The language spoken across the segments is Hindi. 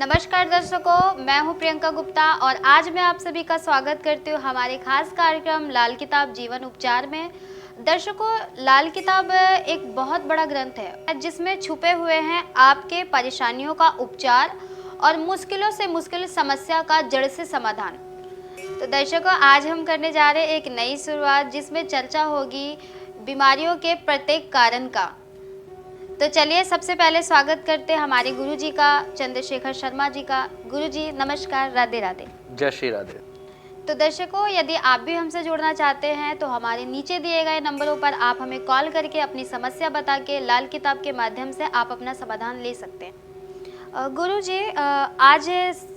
नमस्कार दर्शकों, मैं हूं प्रियंका गुप्ता और आज मैं आप सभी का स्वागत करती हूं हमारे खास कार्यक्रम लाल किताब जीवन उपचार में। दर्शकों, लाल किताब एक बहुत बड़ा ग्रंथ है जिसमें छुपे हुए हैं आपके परेशानियों का उपचार और मुश्किलों से मुश्किल समस्या का जड़ से समाधान। तो दर्शकों, आज हम करने जा रहे हैं एक नई शुरुआत जिसमें चर्चा होगी बीमारियों के प्रत्येक कारण का। तो चलिए सबसे पहले स्वागत करते हैं हमारे गुरुजी का, चंद्रशेखर शर्मा जी का। गुरुजी नमस्कार, राधे राधे। जय श्री राधे। तो दर्शकों, यदि आप भी हमसे जुड़ना चाहते हैं तो हमारे नीचे दिए गए नंबरों पर आप हमें कॉल करके अपनी समस्या बता के लाल किताब के माध्यम से आप अपना समाधान ले सकते हैं। गुरुजी, आज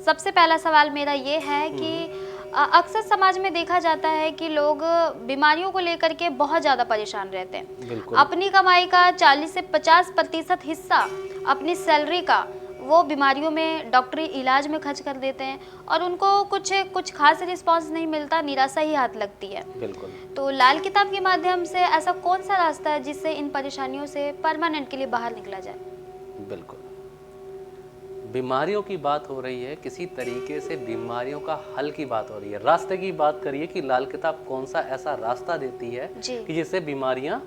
सबसे पहला सवाल मेरा ये है कि अक्सर समाज में देखा जाता है कि लोग बीमारियों को लेकर के बहुत ज़्यादा परेशान रहते हैं। अपनी कमाई का 40 से 50% हिस्सा अपनी सैलरी का वो बीमारियों में डॉक्टरी इलाज में खर्च कर देते हैं और उनको कुछ खास रिस्पांस नहीं मिलता, निराशा ही हाथ लगती है। बिल्कुल। तो लाल किताब के माध्यम से ऐसा कौन सा रास्ता है जिससे इन परेशानियों से परमानेंट के लिए बाहर निकला जाए? बिल्कुल, बीमारियों की बात हो रही है, किसी तरीके से बीमारियों का हल की बात हो रही है, रास्ते की बात करिए कि लाल किताब कौन सा ऐसा रास्ता देती है कि जिससे बीमारियां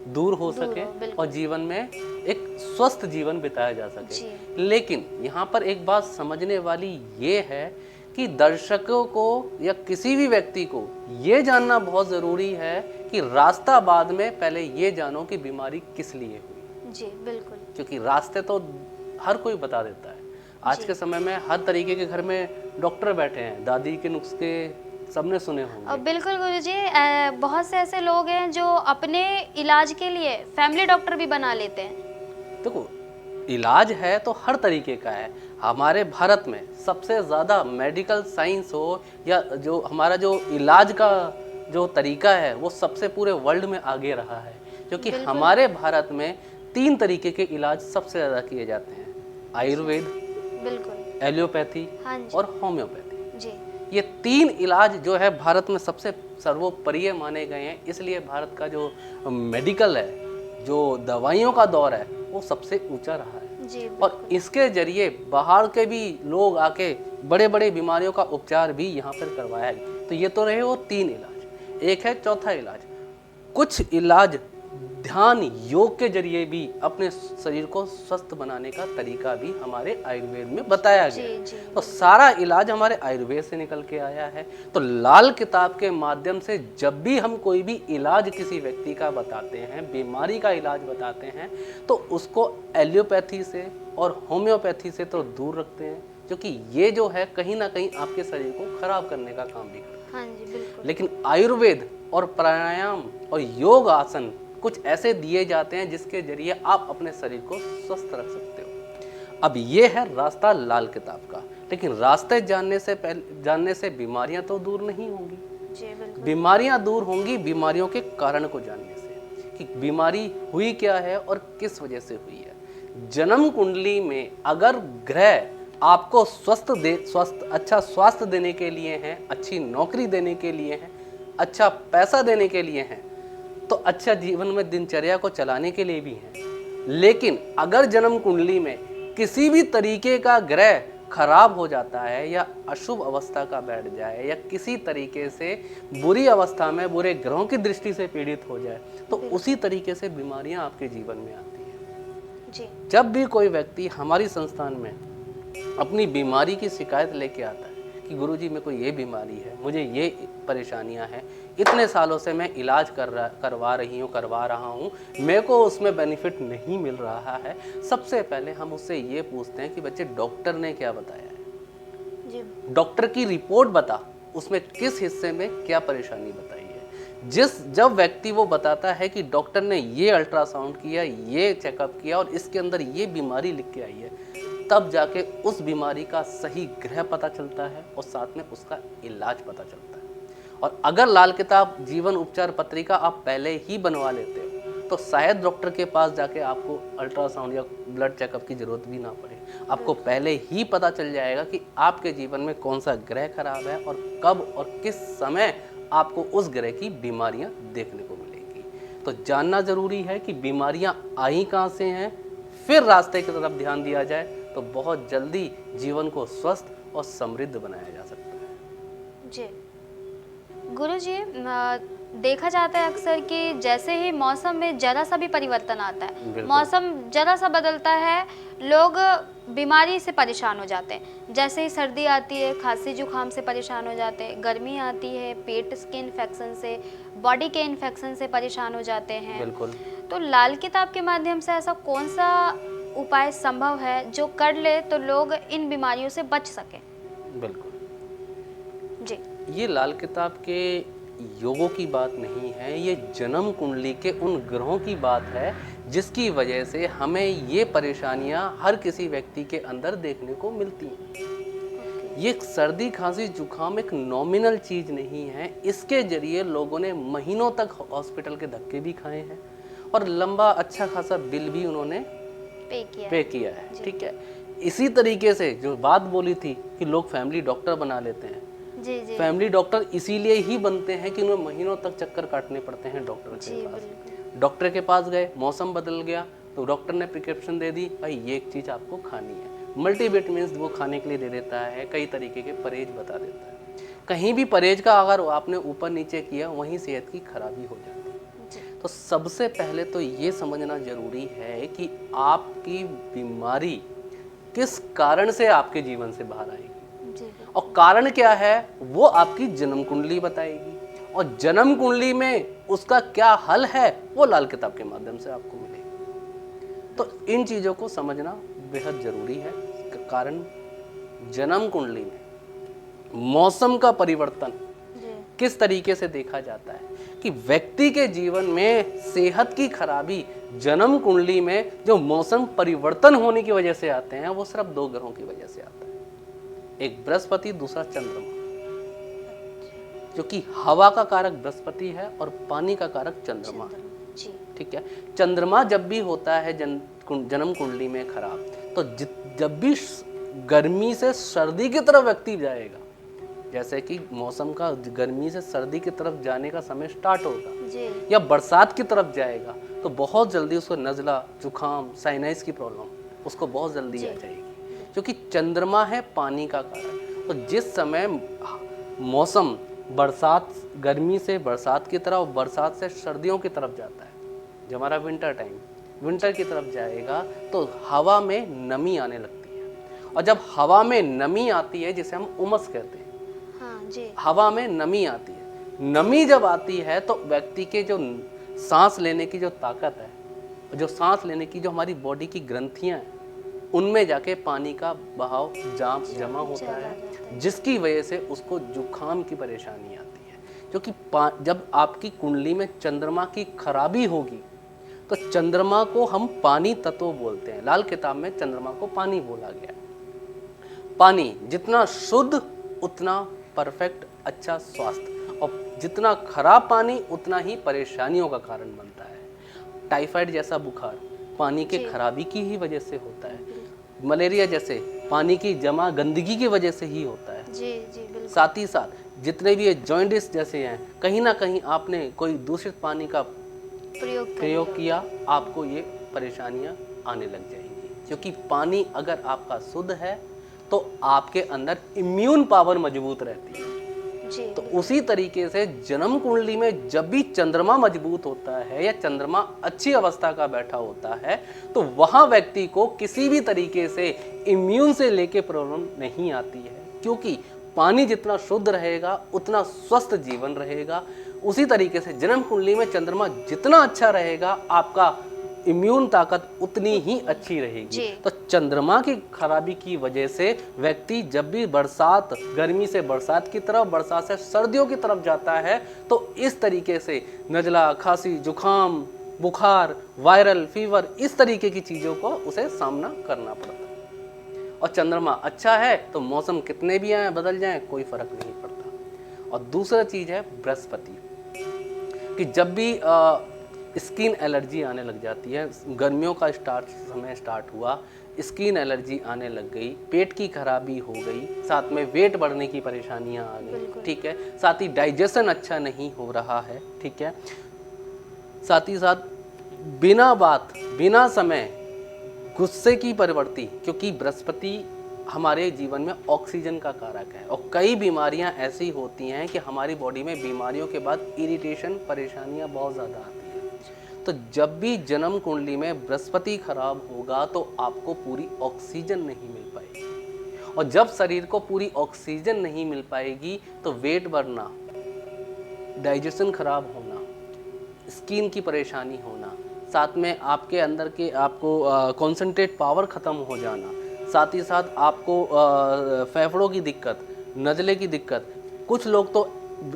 दूर हो सके और जीवन में एक स्वस्थ जीवन बिताया जा सके। लेकिन यहाँ पर एक बात समझने वाली ये है कि दर्शकों को या किसी भी व्यक्ति को ये जानना बहुत ज़रूरी है कि रास्ता बाद में, पहले ये जानो कि बीमारी किस लिए हुई। जी बिल्कुल। क्योंकि रास्ते तो हर कोई बता देता है। आज के समय में हर तरीके के घर में डॉक्टर बैठे हैं, दादी के नुस्खे सबने सुने होंगे। बिल्कुल गुरुजी, बहुत से ऐसे लोग हैं जो अपने इलाज के लिए फैमिली डॉक्टर भी बना लेते हैं। देखो, इलाज है तो हर तरीके का है। हमारे भारत में सबसे ज़्यादा मेडिकल साइंस हो या जो हमारा जो इलाज का जो तरीका है वो सबसे पूरे वर्ल्ड में आगे रहा है, क्योंकि हमारे भारत में 3 तरीके के इलाज सबसे ज़्यादा किए जाते हैं: आयुर्वेद, बिल्कुल, एलोपैथी और होम्योपैथी। जी। ये 3 इलाज जो है भारत में सबसे सर्वोपरि माने गए हैं, इसलिए भारत का जो मेडिकल है, जो दवाइयों का दौर है, वो सबसे ऊंचा रहा है। जी, और इसके जरिए बाहर के भी लोग आके बड़े बड़े बीमारियों का उपचार भी यहाँ पर करवाया है। तो ये तो रहे वो 3 इलाज। एक है चौथा इलाज, कुछ इलाज ध्यान योग के जरिए भी अपने शरीर को स्वस्थ बनाने का तरीका भी हमारे आयुर्वेद में बताया गया। तो सारा इलाज हमारे आयुर्वेद से निकल के आया है। तो लाल किताब के माध्यम से जब भी हम कोई भी इलाज किसी व्यक्ति का बताते हैं, बीमारी का इलाज बताते हैं, तो उसको एलोपैथी से और होम्योपैथी से तो दूर रखते हैं, क्योंकि ये जो है कहीं ना कहीं आपके शरीर को खराब करने का काम भी करता है। हाँ जी, बिल्कुल। लेकिन आयुर्वेद और प्राणायाम और योग आसन कुछ ऐसे दिए जाते हैं जिसके जरिए आप अपने शरीर को स्वस्थ रख सकते हो। अब ये है रास्ता लाल किताब का। लेकिन रास्ते जानने से बीमारियां तो दूर नहीं होंगी। बीमारियां दूर होंगी बीमारियों के कारण को जानने से, कि बीमारी हुई क्या है और किस वजह से हुई है। जन्म कुंडली में अगर ग्रह आपको अच्छा स्वास्थ्य देने के लिए हैं, अच्छी नौकरी देने के लिए हैं, अच्छा पैसा देने के लिए हैं, तो अच्छा जीवन में दिनचर्या को चलाने के लिए भी है। लेकिन अगर जन्म कुंडली में किसी भी तरीके का ग्रह खराब हो जाता है या अशुभ अवस्था का बैठ जाए या किसी तरीके से बुरी अवस्था में बुरे ग्रहों की दृष्टि से पीड़ित हो जाए, तो उसी तरीके से बीमारियां आपके जीवन में आती हैं। जी। जब भी कोई व्यक्ति हमारी संस्थान में अपनी बीमारी की शिकायत लेके आता है कि गुरुजी मेरे को ये बीमारी है, मुझे ये परेशानियां हैं, इतने सालों से मैं इलाज करवा रहा हूँ, मेरे को उसमें बेनिफिट नहीं मिल रहा है, सबसे पहले हम उससे ये पूछते हैं कि बच्चे डॉक्टर ने क्या बताया है। जी। डॉक्टर की रिपोर्ट बता, उसमें किस हिस्से में क्या परेशानी बताई है। जब व्यक्ति वो बताता है कि डॉक्टर ने ये अल्ट्रासाउंड किया, ये चेकअप किया और इसके अंदर ये बीमारी लिख के आई है, तब जाके उस बीमारी का सही ग्रह पता चलता है और साथ में उसका इलाज पता चलता है। और अगर लाल किताब जीवन उपचार पत्रिका आप पहले ही बनवा लेते हो, तो शायद डॉक्टर के पास जाके आपको अल्ट्रासाउंड या ब्लड चेकअप की जरूरत भी ना पड़े। आपको पहले ही पता चल जाएगा कि आपके जीवन में कौन सा ग्रह खराब है और कब और किस समय आपको उस ग्रह की बीमारियां देखने को मिलेगी। तो जानना जरूरी है कि बीमारियां आई कहाँ से हैं, फिर रास्ते की तरफ ध्यान दिया जाए तो बहुत जल्दी जीवन को स्वस्थ और समृद्ध बनाया जा सकता है। जी गुरुजी, देखा जाता है अक्सर कि जैसे ही मौसम में जरा सा भी परिवर्तन आता है, बिल्कुल। मौसम जरा सा बदलता है, लोग बीमारी से परेशान हो जाते हैं। जैसे ही सर्दी आती है, खांसी जुकाम से परेशान हो जाते हैं, गर्मी आती है, पेट के इन्फेक्शन से, बॉडी के इन्फेक्शन से परेशान हो जाते हैं। बिल्कुल। तो लाल किताब के माध्यम से ऐसा कौन सा उपाय संभव है जो कर ले तो लोग इन बीमारियों से बच सकें? बिल्कुल जी, ये लाल किताब के योगों की बात नहीं है, ये जन्म कुंडली के उन ग्रहों की बात है जिसकी वजह से हमें ये परेशानियां हर किसी व्यक्ति के अंदर देखने को मिलती हैं। ये सर्दी खांसी जुकाम एक नॉमिनल चीज नहीं है, इसके जरिए लोगों ने महीनों तक हॉस्पिटल के धक्के भी खाए हैं और लंबा अच्छा खासा बिल भी उन्होंने पे किया है। ठीक है, इसी तरीके से जो बात बोली थी कि लोग फैमिली डॉक्टर बना लेते हैं, जी जी, फैमिली डॉक्टर इसीलिए ही बनते हैं कि उन्हें महीनों तक चक्कर काटने पड़ते हैं डॉक्टर के पास। डॉक्टर के पास गए, मौसम बदल गया तो डॉक्टर ने प्रिस्क्रिप्शन दे दी, भाई ये एक चीज़ आपको खानी है। मल्टीविटामिन्स वो खाने के लिए दे देता है, कई तरीके के परहेज बता देता है। कहीं भी परहेज का अगर आपने ऊपर नीचे किया, वहीं सेहत की खराबी हो जाती है। तो सबसे पहले तो ये समझना जरूरी है कि आपकी बीमारी किस कारण से आपके जीवन से बाहर आएगी और कारण क्या है वो आपकी जन्म कुंडली बताएगी, और जन्म कुंडली में उसका क्या हल है वो लाल किताब के माध्यम से आपको मिलेगा। तो इन चीजों को समझना बेहद जरूरी है। कारण जन्म कुंडली में मौसम का परिवर्तन किस तरीके से देखा जाता है कि व्यक्ति के जीवन में सेहत की खराबी जन्म कुंडली में जो मौसम परिवर्तन होने की वजह से आते हैं वो सिर्फ दो ग्रहों की वजह से आता है, एक बृहस्पति, दूसरा चंद्रमा। जो कि हवा का कारक बृहस्पति है और पानी का कारक चंद्रमा है। ठीक है, चंद्रमा जब भी होता है जन्म कुंडली में खराब, तो जब भी गर्मी से सर्दी की तरफ व्यक्ति जाएगा, जैसे कि मौसम का गर्मी से सर्दी की तरफ जाने का समय स्टार्ट होगा या बरसात की तरफ जाएगा, तो बहुत जल्दी उसको नज़ला, जुकाम, साइनस की प्रॉब्लम उसको बहुत जल्दी आ जाएगी, क्योंकि चंद्रमा है पानी का कारक। तो जिस समय मौसम बरसात, गर्मी से बरसात की तरफ, बरसात से सर्दियों की तरफ जाता है, जो हमारा विंटर टाइम, विंटर की तरफ जाएगा, तो हवा में नमी आने लगती है। और जब हवा में नमी आती है, जिसे हम उमस कहते हैं, जी, हवा में नमी आती है, नमी जब आती है तो व्यक्ति के जो सांस लेने की जो ताकत है, जो सांस लेने की जो हमारी बॉडी की ग्रंथियां हैं, उनमें जाके पानी का बहाव जमा होता है, जिसकी वजह से उसको जुकाम की परेशानी आती है। क्योंकि जब आपकी कुंडली में चंद्रमा की खराबी होगी तो चंद्रमा को हम पानी तत्व बोलते हैं। लाल किताब में चंद्रमा को पानी बोला गया। पानी जितना शुद्ध उतना परफेक्ट, अच्छा स्वास्थ्य, और जितना खराब पानी उतना ही परेशानियों का कारण बनता है। टाइफाइड जैसा बुखार पानी के खराबी की ही वजह से होता है। मलेरिया जैसे पानी की जमा गंदगी की वजह से ही होता है। जी जी, बिल्कुल। साथ ही साथ जितने भी ये जॉइंटिस जैसे हैं, कहीं ना कहीं आपने कोई दूषित पानी का प्रयोग किया, आपको ये परेशानियां आने लग जाएंगी। क्योंकि पानी अगर आपका शुद्ध है तो आपके अंदर इम्यून पावर मजबूत रहती है। तो उसी तरीके से जन्म कुंडली में जब भी चंद्रमा मजबूत होता है या चंद्रमा अच्छी अवस्था का बैठा होता है, तो वहां व्यक्ति को किसी भी तरीके से इम्यून से लेके प्रॉब्लम नहीं आती है, क्योंकि पानी जितना शुद्ध रहेगा उतना स्वस्थ जीवन रहेगा। उसी तरीके से जन्म कुंडली में चंद्रमा जितना अच्छा रहेगा, आपका इम्यून ताकत उतनी ही अच्छी रहेगी। तो चंद्रमा की खराबी की वजह से व्यक्ति जब भी बरसात, गर्मी से बरसात की तरफ, बरसात से सर्दियों की तरफ जाता है, तो इस तरीके से नज़ला, खांसी, जुकाम, बुखार, वायरल फीवर, इस तरीके की चीज़ों को उसे सामना करना पड़ता है। और चंद्रमा अच्छा है तो मौसम कितने भी आए बदल जाएं, कोई फर्क नहीं पड़ता। और दूसरा चीज़ है बृहस्पति, कि जब भी स्किन एलर्जी आने लग जाती है, गर्मियों का समय स्टार्ट हुआ, स्किन एलर्जी आने लग गई, पेट की खराबी हो गई, साथ में वेट बढ़ने की परेशानियां आ गई, ठीक है, साथ ही डाइजेशन अच्छा नहीं हो रहा है, ठीक है, साथ ही साथ बिना बात, बिना समय गुस्से की परिवर्ती, क्योंकि बृहस्पति हमारे जीवन में ऑक्सीजन का कारक है और कई बीमारियां ऐसी होती हैं कि हमारी बॉडी में बीमारियों के बाद इरिटेशन, परेशानियां बहुत ज़्यादा आती हैं। तो जब भी जन्म कुंडली में बृहस्पति खराब होगा तो आपको पूरी ऑक्सीजन नहीं मिल पाएगी, और जब शरीर को पूरी ऑक्सीजन नहीं मिल पाएगी तो वेट बढ़ना, डाइजेशन खराब होना, स्किन की परेशानी होना, साथ में आपके अंदर के आपको कॉन्सेंट्रेट पावर ख़त्म हो जाना, साथ ही साथ आपको फेफड़ों की दिक्कत, नज़ले की दिक्कत। कुछ लोग तो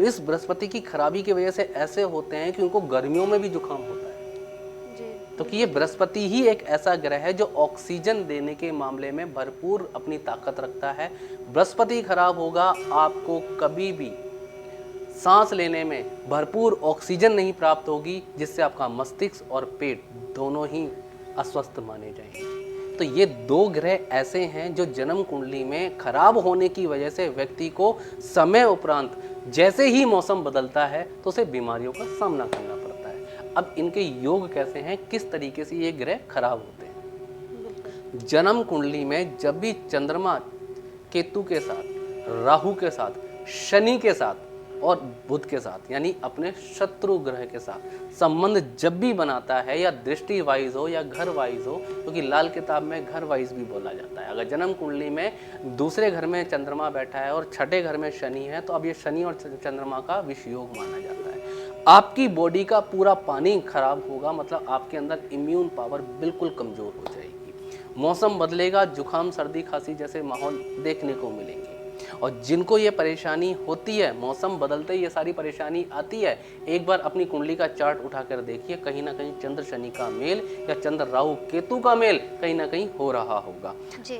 इस बृहस्पति की खराबी की वजह से ऐसे होते हैं कि उनको गर्मियों में भी जुकाम होता है जी। तो कि ये बृहस्पति ही एक ऐसा ग्रह है जो ऑक्सीजन देने के मामले में भरपूर अपनी ताकत रखता है। बृहस्पति खराब होगा, आपको कभी भी सांस लेने में भरपूर ऑक्सीजन नहीं प्राप्त होगी, जिससे आपका मस्तिष्क और पेट दोनों ही अस्वस्थ माने जाएंगे। तो ये दो ग्रह ऐसे हैं जो जन्म कुंडली में खराब होने की वजह से व्यक्ति को समय उपरांत जैसे ही मौसम बदलता है तो उसे बीमारियों का सामना करना पड़ता है। अब इनके योग कैसे हैं, किस तरीके से ये ग्रह खराब होते हैं। जन्म कुंडली में जब भी चंद्रमा केतु के साथ, राहु के साथ, शनि के साथ और बुध के साथ, यानी अपने शत्रु ग्रह के साथ संबंध जब भी बनाता है, या दृष्टि वाइज हो या घर वाइज हो, क्योंकि लाल किताब में घर वाइज भी बोला जाता है। अगर जन्म कुंडली में दूसरे घर में चंद्रमा बैठा है और छठे घर में शनि है, तो अब ये शनि और चंद्रमा का विषयोग माना जाता है। आपकी बॉडी का पूरा पानी खराब होगा, मतलब आपके अंदर इम्यून पावर बिल्कुल कमजोर हो जाएगी। मौसम बदलेगा, जुकाम, सर्दी, खांसी जैसे माहौल देखने को मिलेंगे। और जिनको ये परेशानी होती है, मौसम बदलते ही ये सारी परेशानी आती है, एक बार अपनी कुंडली का चार्ट उठाकर देखिए, कहीं ना कहीं चंद्र शनि का मेल या चंद्र राहु केतु का मेल कहीं ना कहीं हो रहा होगा।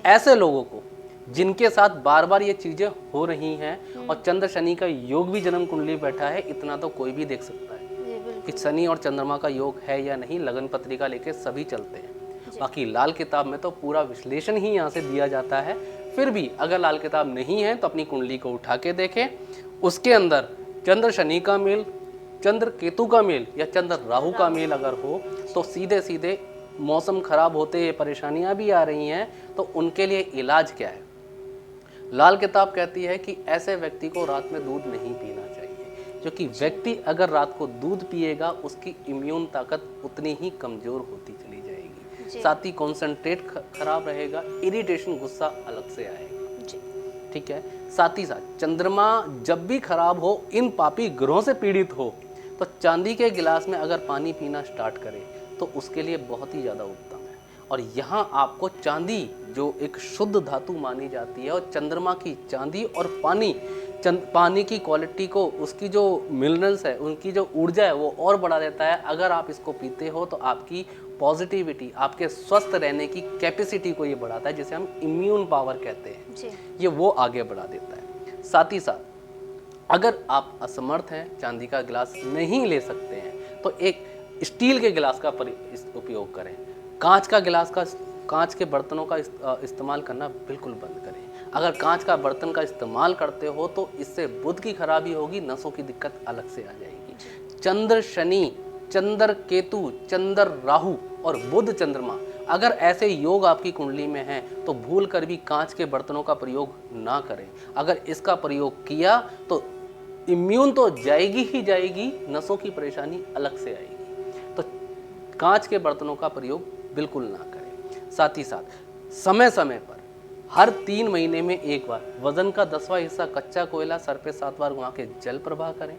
ऐसे लोगों को जिनके साथ बार बार ये चीजें हो रही हैं और चंद्र शनि का योग भी जन्म कुंडली बैठा है, इतना तो कोई भी देख सकता है कि शनि और चंद्रमा का योग है या नहीं। लगन पत्रिका लेके सभी चलते हैं। बाकी लाल किताब में तो पूरा विश्लेषण ही यहाँ से दिया जाता है। फिर भी अगर लाल किताब नहीं है तो अपनी कुंडली को उठा के देखें, उसके अंदर चंद्र शनि का मेल, चंद्र केतु का मेल या चंद्र राहु का मेल अगर हो, तो सीधे सीधे मौसम खराब होते ये परेशानियां भी आ रही हैं, तो उनके लिए इलाज क्या है। लाल किताब कहती है कि ऐसे व्यक्ति को रात में दूध नहीं पीना चाहिए, क्योंकि व्यक्ति अगर रात को दूध पिएगा उसकी इम्यून ताकत उतनी ही कमजोर होती चली जाएगी। साथ ही कॉन्सेंट्रेट खराब रहेगा, इरिटेशन, गुस्सा अलग से आएगा। ठीक है। साथ ही साथ चंद्रमा जब भी खराब हो, इन पापी ग्रहों से पीड़ित हो, तो चांदी के गिलास में अगर पानी पीना स्टार्ट करे तो उसके लिए बहुत ही ज़्यादा उत्तम है। और यहाँ आपको चांदी जो एक शुद्ध धातु मानी जाती है, और चंद्रमा की चांदी और पानी की क्वालिटी को, उसकी जो मिनरल्स है, उनकी जो ऊर्जा है वो और बढ़ा देता है। अगर आप इसको पीते हो तो आपकी पॉजिटिविटी, आपके स्वस्थ रहने की कैपेसिटी को ये बढ़ाता है, जिसे हम इम्यून पावर कहते हैं, ये वो आगे बढ़ा देता है। साथ ही साथ अगर आप असमर्थ हैं, चांदी का गिलास नहीं ले सकते हैं, तो एक स्टील के गिलास का उपयोग करें। कांच के बर्तनों का इस्तेमाल करना बिल्कुल बंद करें। अगर कांच का बर्तन का इस्तेमाल करते हो तो इससे बुध की खराबी होगी, नसों की दिक्कत अलग से आ जाएगी। चंद्र शनि, चंद्र केतु, चंद्र राहु और बुध चंद्रमा, अगर ऐसे योग आपकी कुंडली में हैं तो भूल कर भी कांच के बर्तनों का प्रयोग ना करें। अगर इसका प्रयोग किया तो इम्यून तो जाएगी ही जाएगी, नसों की परेशानी अलग से आएगी। तो कांच के बर्तनों का प्रयोग बिल्कुल ना करें। साथ ही साथ समय समय पर हर 3 महीने में एक बार वजन का 10वां हिस्सा कच्चा कोयला सर पे 7 बार घुमा के जल प्रवाह करें।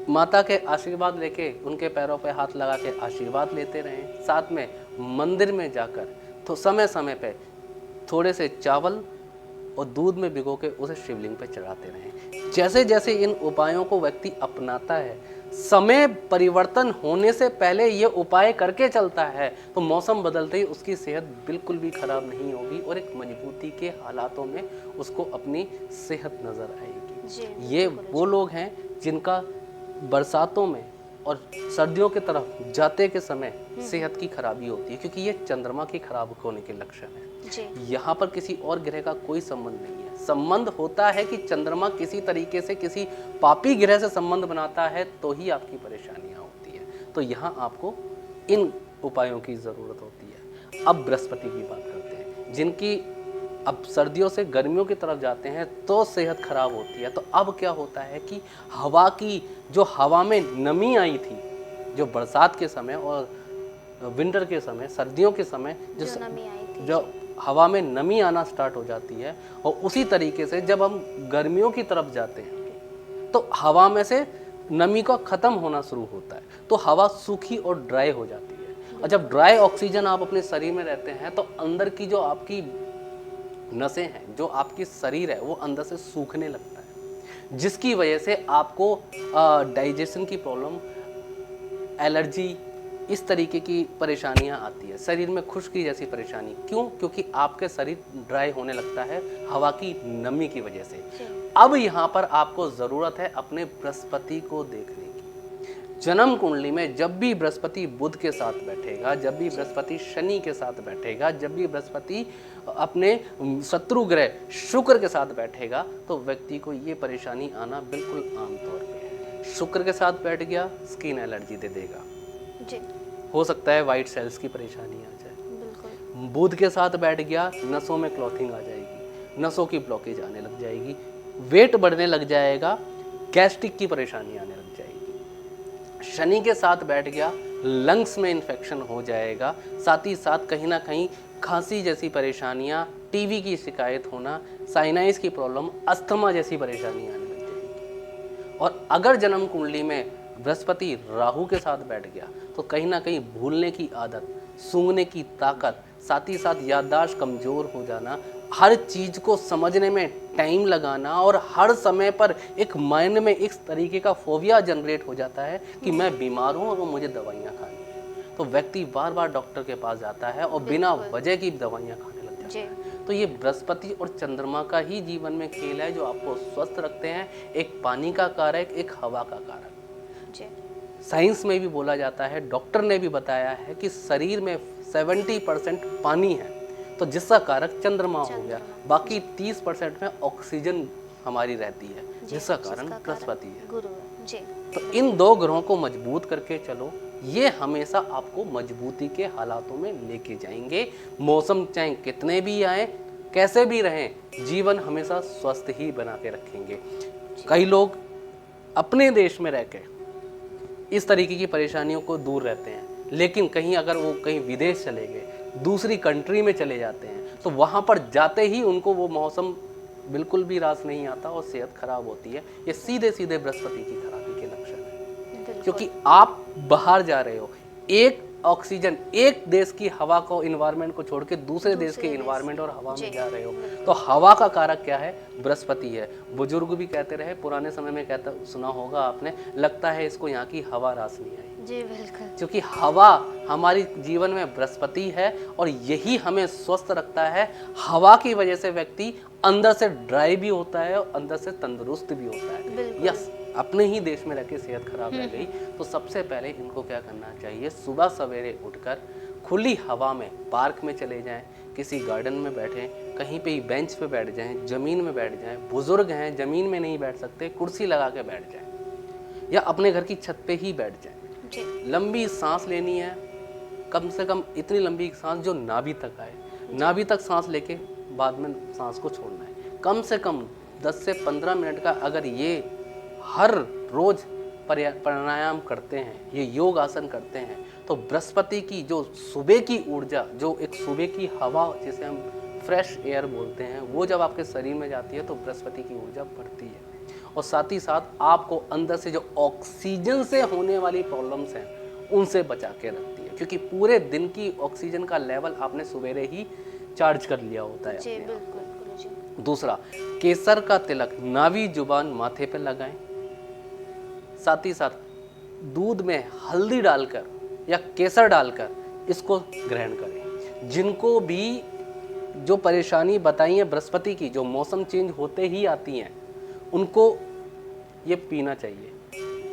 माता के आशीर्वाद लेके उनके पैरों पे हाथ लगा के आशीर्वाद लेते रहें। साथ में मंदिर में जाकर तो समय समय पे थोड़े से चावल और दूध में भिगो के उसे शिवलिंग पे चढ़ाते रहें। जैसे जैसे इन उपायों को व्यक्ति अपनाता है, समय परिवर्तन होने से पहले ये उपाय करके चलता है, तो मौसम बदलते ही उसकी सेहत बिल्कुल भी खराब नहीं होगी और एक मजबूती के हालातों में उसको अपनी सेहत नजर आएगी। ये वो लोग हैं जिनका बरसातों में और सर्दियों की तरफ जाते के समय सेहत की खराबी होती है, क्योंकि ये चंद्रमा के खराब होने के लक्षण है। यहाँ पर किसी और ग्रह का कोई संबंध नहीं है। संबंध होता है कि चंद्रमा किसी तरीके से किसी पापी ग्रह से संबंध बनाता है तो ही आपकी परेशानियां होती है। तो यहाँ आपको इन उपायों की जरूरत होती है। अब बृहस्पति की बात करते हैं, जिनकी अब सर्दियों से गर्मियों की तरफ जाते हैं तो सेहत खराब होती है। तो अब क्या होता है कि हवा में नमी आई थी, जो बरसात के समय और विंटर के समय, सर्दियों के समय जो नमी आई थी, जो हवा में नमी आना स्टार्ट हो जाती है, और उसी तरीके से जब हम गर्मियों की तरफ जाते हैं तो हवा में से नमी का खत्म होना शुरू होता है, तो हवा सूखी और ड्राई हो जाती है। और जब ड्राई ऑक्सीजन आप अपने शरीर में रहते हैं तो अंदर की जो आपकी नसें हैं, जो आपकी शरीर है, वो अंदर से सूखने लगता है, जिसकी वजह से आपको डाइजेशन की प्रॉब्लम, एलर्जी, इस तरीके की परेशानियां आती है, शरीर में खुश्की जैसी परेशानी। क्यों? क्योंकि आपके शरीर ड्राई होने लगता है हवा की नमी की वजह से। अब यहाँ पर आपको ज़रूरत है अपने बृहस्पति को देखने की। जन्म कुंडली में जब भी बृहस्पति बुध के साथ बैठेगा, जब भी बृहस्पति शनि के साथ बैठेगा, जब भी बृहस्पति अपने शत्रु ग्रह शुक्र के साथ बैठेगा, तो व्यक्ति को ये परेशानी आना बिल्कुल आम तौर पे है। शुक्र के साथ बैठ गया, स्किन एलर्जी दे देगा जी। हो सकता है वाइट सेल्स की परेशानी आ जाए। बिल्कुल। बुध के साथ बैठ गया, नसों में क्लॉथिंग आ जाएगी, नसों की ब्लॉकेज आने लग जाएगी, वेट बढ़ने लग जाएगा, गैस्ट्रिक की परेशानी आने लग जाएगी। शनि के साथ बैठ गया, लंग्स में इन्फेक्शन हो जाएगा, साथ ही साथ कहीं ना कहीं खांसी जैसी परेशानियां, टीबी की शिकायत होना, साइनाइस की प्रॉब्लम, अस्थमा जैसी परेशानी आने लग जाएगी। और अगर जन्म कुंडली में बृहस्पति राहु के साथ बैठ गया तो कहीं ना कहीं भूलने की आदत, सूंघने की ताकत, साथ ही साथ याददाश्त कमज़ोर हो जाना, हर चीज़ को समझने में टाइम लगाना, और हर समय पर एक माइंड में इस तरीके का फोबिया जनरेट हो जाता है कि मैं बीमार हूँ और मुझे दवाइयाँ खानी है। तो व्यक्ति बार बार डॉक्टर के पास जाता है और बिना वजह की दवाइयाँ खाने लग जाता है। तो ये बृहस्पति और चंद्रमा का ही जीवन में खेल है जो आपको स्वस्थ रखते हैं। एक पानी का कारक, एक हवा का कारक। साइंस में भी बोला जाता है, डॉक्टर ने भी बताया है कि शरीर में 70% पानी है, तो जिसका कारक चंद्रमा हो गया, बाकी 30% में ऑक्सीजन हमारी रहती है, जिसका कारण बृहस्पति है। गुरु जी। तो इन दो ग्रहों को मजबूत करके चलो, ये हमेशा आपको मजबूती के हालातों में लेके जाएंगे। मौसम चाहे कितने भी आए, कैसे भी रहें, जीवन हमेशा स्वस्थ ही बना के रखेंगे। कई लोग अपने देश में रह के इस तरीके की परेशानियों को दूर रहते हैं, लेकिन कहीं अगर वो कहीं विदेश चले गए, दूसरी कंट्री में चले जाते हैं, तो वहाँ पर जाते ही उनको वो मौसम बिल्कुल भी रास नहीं आता और सेहत खराब होती है। ये सीधे सीधे बृहस्पति की खराबी के लक्षण है, क्योंकि आप बाहर जा रहे हो, एक ऑक्सीजन, एक देश की हवा को, इन्वायरमेंट को छोड़ के दूसरे देश के इन्वायरमेंट और हवा में जा रहे हो, तो हवा का कारक क्या है? बृहस्पति है। बुजुर्ग भी कहते रहे, पुराने समय में कहता सुना होगा आपने, लगता है इसको यहाँ की हवा रास नहीं आई। जी बिल्कुल। क्योंकि हवा हमारी जीवन में बृहस्पति है और यही हमें स्वस्थ रखता है। हवा की वजह से व्यक्ति अंदर से ड्राई भी होता है और अंदर से तंदुरुस्त भी होता है। यस, अपने ही देश में रहकर सेहत खराब रह गई, तो सबसे पहले इनको क्या करना चाहिए? सुबह सवेरे उठकर खुली हवा में पार्क में चले जाएं, किसी गार्डन में बैठें, कहीं पे ही बेंच पे बैठ जाएं, ज़मीन में बैठ जाएं। बुजुर्ग हैं, ज़मीन में नहीं बैठ सकते, कुर्सी लगा के बैठ जाएं, या अपने घर की छत पे ही बैठ जाएं। लंबी सांस लेनी है, कम से कम इतनी लंबी सांस जो नाभि तक आए, नाभि तक सांस लेके बाद में सांस को छोड़ना है। कम से कम 10 से 15 मिनट का अगर ये हर रोज प्राणायाम करते हैं, ये योग आसन करते हैं, तो बृहस्पति की जो सुबह की ऊर्जा, जो एक सुबह की हवा जिसे हम फ्रेश एयर बोलते हैं, वो जब आपके शरीर में जाती है तो बृहस्पति की ऊर्जा बढ़ती है। और साथ ही साथ आपको अंदर से जो ऑक्सीजन से होने वाली प्रॉब्लम्स हैं उनसे बचा के रखती है, क्योंकि पूरे दिन की ऑक्सीजन का लेवल आपने सवेरे ही चार्ज कर लिया होता है। जी बिल्कुल जी। दूसरा, केसर का तिलक नाभि जुबान माथे पर लगाएं। साथ ही साथ दूध में हल्दी डालकर या केसर डालकर इसको ग्रहण करें। जिनको भी जो परेशानी बताई है बृहस्पति की, जो मौसम चेंज होते ही आती हैं, उनको ये पीना चाहिए।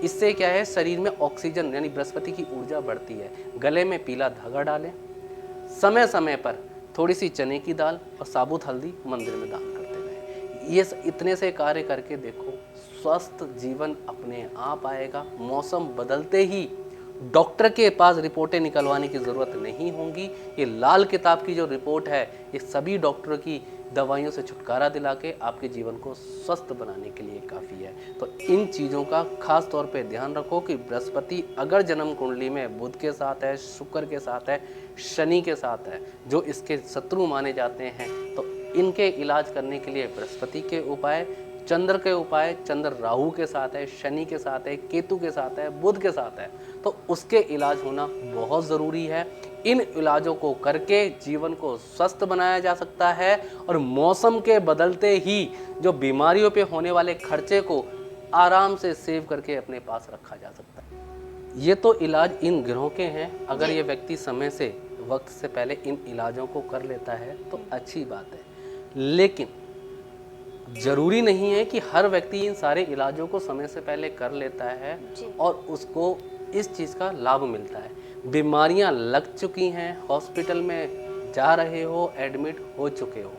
इससे क्या है, शरीर में ऑक्सीजन यानी बृहस्पति की ऊर्जा बढ़ती है। गले में पीला धागा डालें, समय समय पर थोड़ी सी चने की दाल और साबुत हल्दी मंदिर में दान करते रहें। ये इतने से कार्य करके देखो, स्वस्थ जीवन अपने आप आएगा। मौसम बदलते ही डॉक्टर के पास रिपोर्टें निकलवाने की ज़रूरत नहीं होंगी। ये लाल किताब की जो रिपोर्ट है ये सभी डॉक्टरों की दवाइयों से छुटकारा दिला के आपके जीवन को स्वस्थ बनाने के लिए काफ़ी है। तो इन चीज़ों का खास तौर पे ध्यान रखो कि बृहस्पति अगर जन्म कुंडली में बुध के साथ है, शुक्र के साथ है, शनि के साथ है, जो इसके शत्रु माने जाते हैं, तो इनके इलाज करने के लिए बृहस्पति के उपाय, चंद्र के उपाय, चंद्र राहु के साथ है, शनि के साथ है, केतु के साथ है, बुध के साथ है, तो उसके इलाज होना बहुत ज़रूरी है। इन इलाजों को करके जीवन को स्वस्थ बनाया जा सकता है और मौसम के बदलते ही जो बीमारियों पे होने वाले खर्चे को आराम से सेव करके अपने पास रखा जा सकता है। ये तो इलाज इन ग्रहों के हैं। अगर ये व्यक्ति समय से, वक्त से पहले इन इलाजों को कर लेता है तो अच्छी बात है, लेकिन जरूरी नहीं है कि हर व्यक्ति इन सारे इलाजों को समय से पहले कर लेता है और उसको इस चीज़ का लाभ मिलता है। बीमारियां लग चुकी हैं, हॉस्पिटल में जा रहे हो, एडमिट हो चुके हो,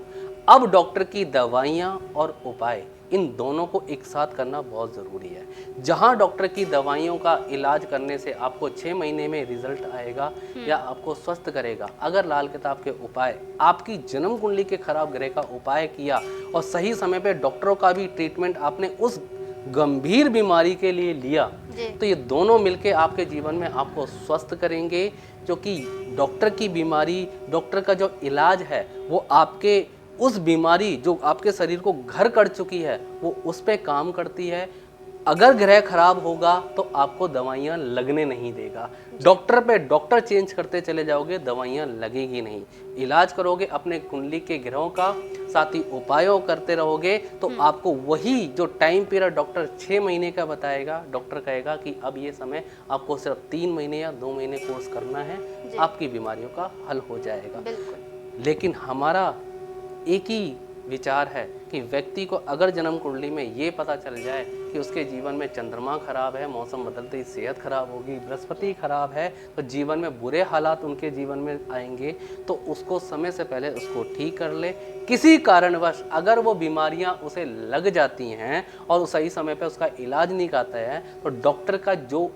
अब डॉक्टर की दवाइयां और उपाय इन दोनों को एक साथ करना बहुत ज़रूरी है। जहां डॉक्टर की दवाइयों का इलाज करने से आपको 6 महीने में रिजल्ट आएगा या आपको स्वस्थ करेगा, अगर लाल किताब के उपाय, आपकी जन्म कुंडली के खराब ग्रह का उपाय किया और सही समय पे डॉक्टरों का भी ट्रीटमेंट आपने उस गंभीर बीमारी के लिए लिया, तो ये दोनों मिलके आपके जीवन में आपको स्वस्थ करेंगे। जो कि डॉक्टर की बीमारी, डॉक्टर का जो इलाज है वो आपके उस बीमारी जो आपके शरीर को घर कर चुकी है वो उस पे काम करती है। अगर ग्रह खराब होगा तो आपको दवाइयाँ लगने नहीं देगा। डॉक्टर पे डॉक्टर चेंज करते चले जाओगे, दवाइयाँ लगेगी नहीं। इलाज करोगे अपने कुंडली के ग्रहों का, साथ ही उपायों करते रहोगे, तो आपको वही जो टाइम पीरियड डॉक्टर 6 महीने का बताएगा, डॉक्टर कहेगा कि अब ये समय आपको सिर्फ 3 महीने या 2 महीने कोर्स करना है, आपकी बीमारियों का हल हो जाएगा। लेकिन हमारा एक ही विचार है कि व्यक्ति को अगर जन्म कुंडली में ये पता चल जाए कि उसके जीवन में चंद्रमा खराब है, मौसम बदलते ही सेहत खराब होगी, बृहस्पति खराब है, तो जीवन में बुरे हालात उनके जीवन में आएंगे, तो उसको समय से पहले उसको ठीक कर ले। किसी कारणवश अगर वो बीमारियां उसे लग जाती हैं और सही समय पे उसका इलाज नहीं करता है, तो डॉक्टर का जो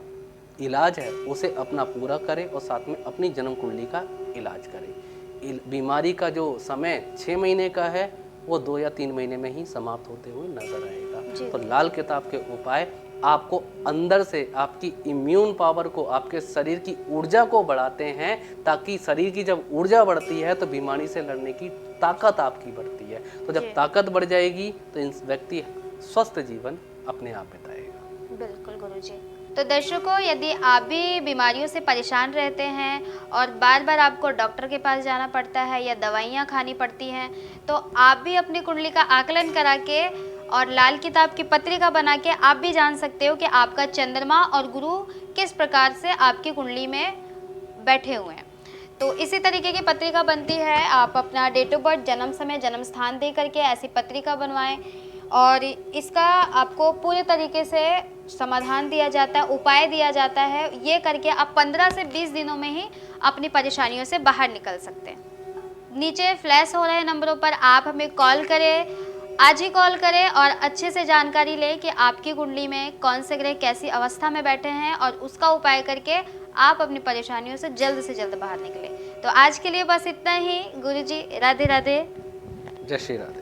इलाज है उसे अपना पूरा करे और साथ में अपनी जन्म कुंडली का इलाज करे। बीमारी का जो समय 6 महीने का है वो 2 या 3 महीने में ही समाप्त होते हुए नजर आएगा। तो लाल किताब के उपाय आपको अंदर से आपकी इम्यून पावर को, आपके शरीर की ऊर्जा को बढ़ाते हैं, ताकि शरीर की जब ऊर्जा बढ़ती है तो बीमारी से लड़ने की ताकत आपकी बढ़ती है। तो जब ताकत बढ़ जाएगी तो इन व्यक्ति स्वस्थ जीवन अपने आप बिताएगा। बिल्कुल गुरुजी। तो दर्शकों, यदि आप भी बीमारियों से परेशान रहते हैं और बार बार आपको डॉक्टर के पास जाना पड़ता है या दवाइयाँ खानी पड़ती हैं, तो आप भी अपनी कुंडली का आकलन करा के और लाल किताब की पत्रिका बना के आप भी जान सकते हो कि आपका चंद्रमा और गुरु किस प्रकार से आपकी कुंडली में बैठे हुए हैं। तो इसी तरीके की पत्रिका बनती है। आप अपना डेट ऑफ बर्थ, जन्म समय, जन्म स्थान दे करके ऐसी पत्रिका बनवाएं और इसका आपको पूरे तरीके से समाधान दिया जाता है, उपाय दिया जाता है। ये करके आप 15 से 20 दिनों में ही अपनी परेशानियों से बाहर निकल सकते हैं। नीचे फ्लैश हो रहे नंबरों पर आप हमें कॉल करें, आज ही कॉल करें और अच्छे से जानकारी लें कि आपकी कुंडली में कौन से ग्रह कैसी अवस्था में बैठे हैं और उसका उपाय करके आप अपनी परेशानियों से जल्द बाहर निकलें। तो आज के लिए बस इतना ही। गुरुजी, राधे राधे। जय श्री राधे।